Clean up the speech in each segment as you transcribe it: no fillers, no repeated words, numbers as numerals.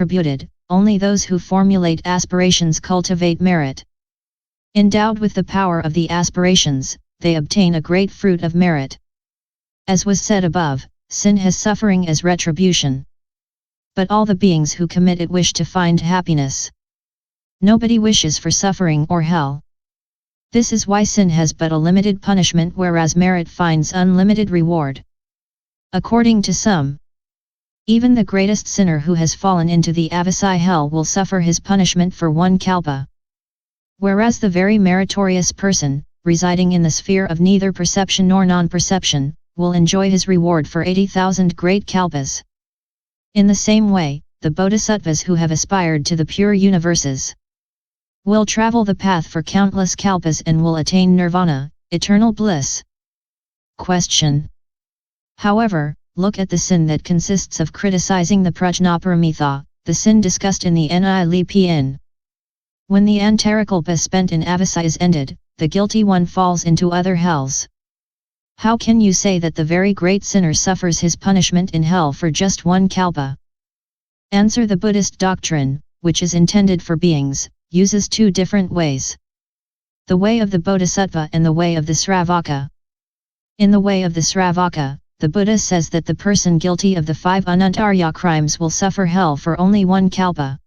distributed, only those who formulate aspirations cultivate merit. Endowed with the power of the aspirations, they obtain a great fruit of merit. As was said above, sin has suffering as retribution. But all the beings who commit it wish to find happiness. Nobody wishes for suffering or hell. This is why sin has but a limited punishment, whereas merit finds unlimited reward. According to some, even the greatest sinner who has fallen into the avasai hell will suffer his punishment for 1 kalpa. Whereas the very meritorious person, residing in the sphere of neither perception nor non-perception, will enjoy his reward for 80,000 great kalpas. In the same way, the bodhisattvas who have aspired to the pure universes will travel the path for countless kalpas and will attain nirvana, eternal bliss. Question. However, look at the sin that consists of criticizing the prajnaparamita, the sin discussed in the Nilpn. When the antarakalpa spent in avasai is ended, the guilty one falls into other hells. How can you say that the very great sinner suffers his punishment in hell for just 1 kalpa? Answer. The Buddhist doctrine, which is intended for beings, uses 2 different ways. The way of the bodhisattva and the way of the sravaka. In the way of the sravaka, the Buddha says that the person guilty of the 5 anantarya crimes will suffer hell for only 1 kalpa.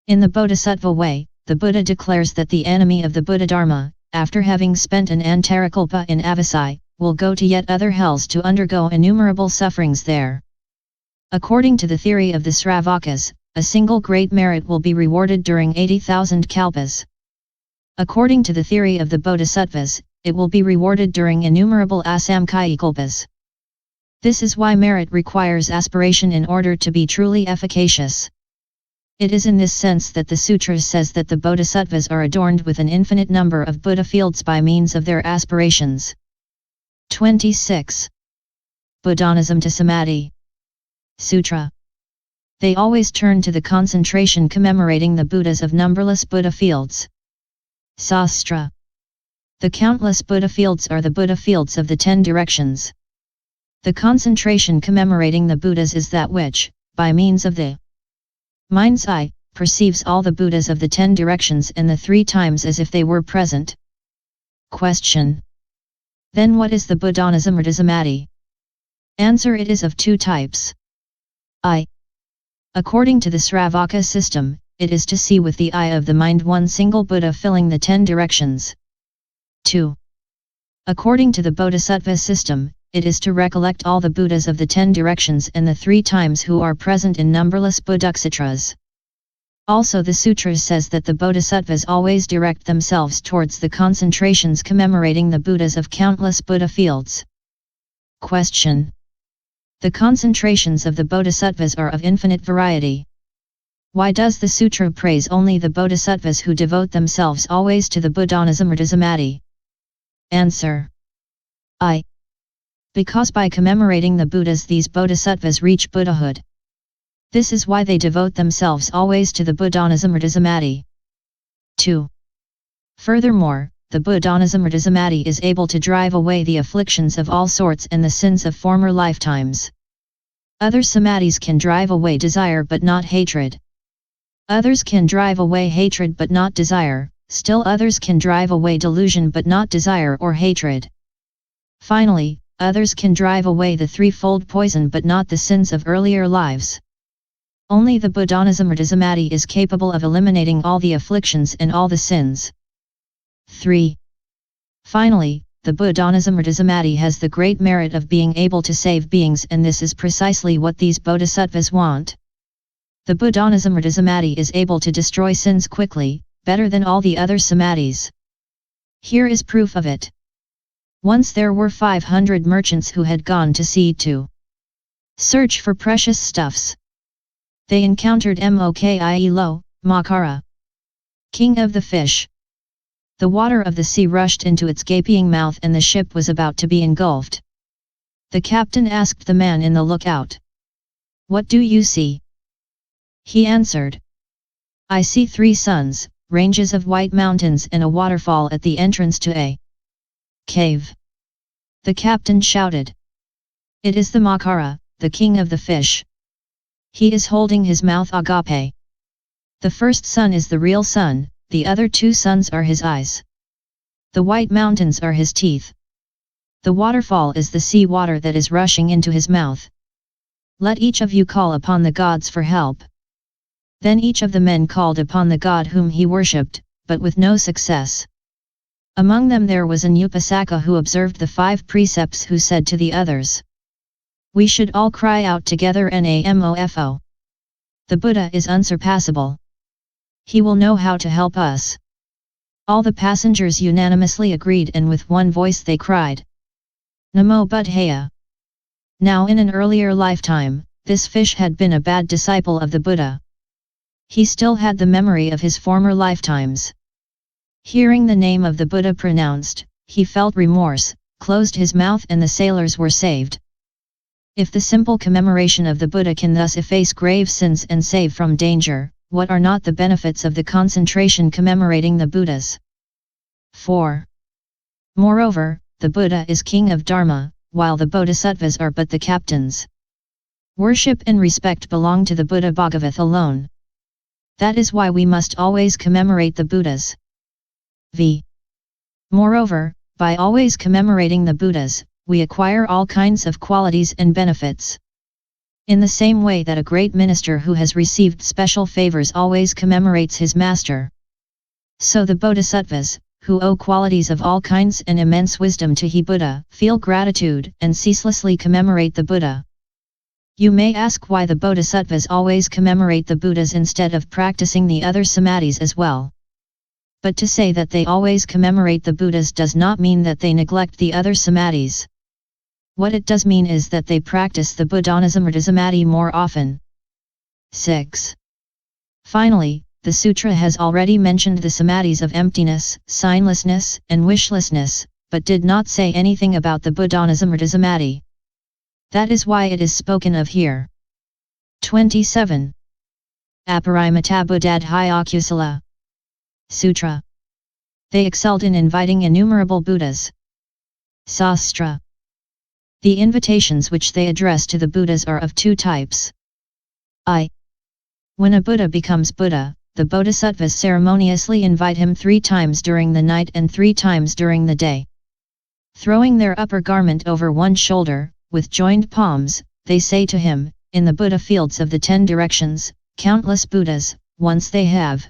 In the bodhisattva way, the Buddha declares that the enemy of the Buddha Dharma, after having spent an antarakalpa in avasai, will go to yet other hells to undergo innumerable sufferings there. According to the theory of the Sravakas, a single great merit will be rewarded during 80,000 kalpas. According to the theory of the Bodhisattvas, it will be rewarded during innumerable asamkhayakalpas. This is why merit requires aspiration in order to be truly efficacious. It is in this sense that the Sutras says that the Bodhisattvas are adorned with an infinite number of Buddha fields by means of their aspirations. 26. Buddhanism to Samadhi. Sutra. They always turn to the concentration commemorating the Buddhas of numberless Buddha fields. Sastra. The countless Buddha fields are the Buddha fields of the 10 directions. The concentration commemorating the Buddhas is that which, by means of the mind's eye, perceives all the Buddhas of the 10 directions and the 3 times as if they were present. Question. Then what is the Buddhanism or Samadhi? Answer. It is of 2 types. I. According to the Sravaka system, it is to see with the eye of the mind one single Buddha filling the 10 directions. 2. According to the Bodhisattva system, it is to recollect all the Buddhas of the 10 directions and the 3 times who are present in numberless Buddhasutras. Also the Sutras says that the Bodhisattvas always direct themselves towards the concentrations commemorating the Buddhas of countless Buddha fields. Question. The concentrations of the Bodhisattvas are of infinite variety. Why does the Sutra praise only the Bodhisattvas who devote themselves always to the Buddhanism or Samadhi? Answer. I. Because by commemorating the Buddhas these Bodhisattvas reach Buddhahood. This is why they devote themselves always to the Buddhanism or Samadhi. 2. Furthermore, the Buddhanism or Samadhi is able to drive away the afflictions of all sorts and the sins of former lifetimes. Other samadhis can drive away desire but not hatred. Others can drive away hatred but not desire, still others can drive away delusion but not desire or hatred. Finally, others can drive away the 3-fold poison but not the sins of earlier lives. Only the Buddhanism or Samadhi is capable of eliminating all the afflictions and all the sins. 3. Finally, the Buddhanism or Samadhi has the great merit of being able to save beings, and this is precisely what these bodhisattvas want. The Buddhanism or Samadhi is able to destroy sins quickly, better than all the other samadhis. Here is proof of it. Once there were 500 merchants who had gone to sea to search for precious stuffs. They encountered Mokilo, Makara, king of the fish. The water of the sea rushed into its gaping mouth and the ship was about to be engulfed. The captain asked the man in the lookout, "What do you see?" He answered, "I see 3 suns, ranges of white mountains and a waterfall at the entrance to a cave." The captain shouted, "It is the makara, the king of the fish." He is holding his mouth agape. The first sun is the real sun, the other two suns are his eyes. The white mountains are his teeth. The waterfall is the sea water that is rushing into his mouth. Let each of you call upon the gods for help. Then each of the men called upon the god whom he worshipped, but with no success. Among them there was an upasaka who observed the 5 precepts, who said to the others, "We should all cry out together namo. The Buddha is unsurpassable. He will know how to help us." All the passengers unanimously agreed, and with one voice they cried, "Namo buddhaya." Now in an earlier lifetime, this fish had been a bad disciple of the Buddha. He still had the memory of his former lifetimes. Hearing the name of the Buddha pronounced, he felt remorse, closed his mouth, and the sailors were saved. If the simple commemoration of the Buddha can thus efface grave sins and save from danger, what are not the benefits of the concentration commemorating the Buddhas? 4. Moreover, the Buddha is king of Dharma, while the Bodhisattvas are but the captains. Worship and respect belong to the Buddha Bhagavat alone. That is why we must always commemorate the Buddhas. Moreover, by always commemorating the Buddhas, we acquire all kinds of qualities and benefits. In the same way that a great minister who has received special favors always commemorates his master, so the Bodhisattvas, who owe qualities of all kinds and immense wisdom to he Buddha, feel gratitude and ceaselessly commemorate the Buddha. You may ask why the Bodhisattvas always commemorate the Buddhas instead of practicing the other samadhis as well. But to say that they always commemorate the Buddhas does not mean that they neglect the other samadhis. What it does mean is that they practice the Buddhanasamrita samadhi more often. 6. Finally, the sutra has already mentioned the samadhis of emptiness, signlessness, and wishlessness, but did not say anything about the Buddhanasamrita samadhi. That is why it is spoken of here. 27. Aparimata buddhadhyakusala Sutra. They excelled in inviting innumerable Buddhas. Sastra. The invitations which they address to the Buddhas are of 2 types. I. When a Buddha becomes Buddha, the Bodhisattvas ceremoniously invite him 3 times during the night and 3 times during the day. Throwing their upper garment over one shoulder, with joined palms, they say to him, "In the Buddha fields of the 10 directions, countless Buddhas, once they have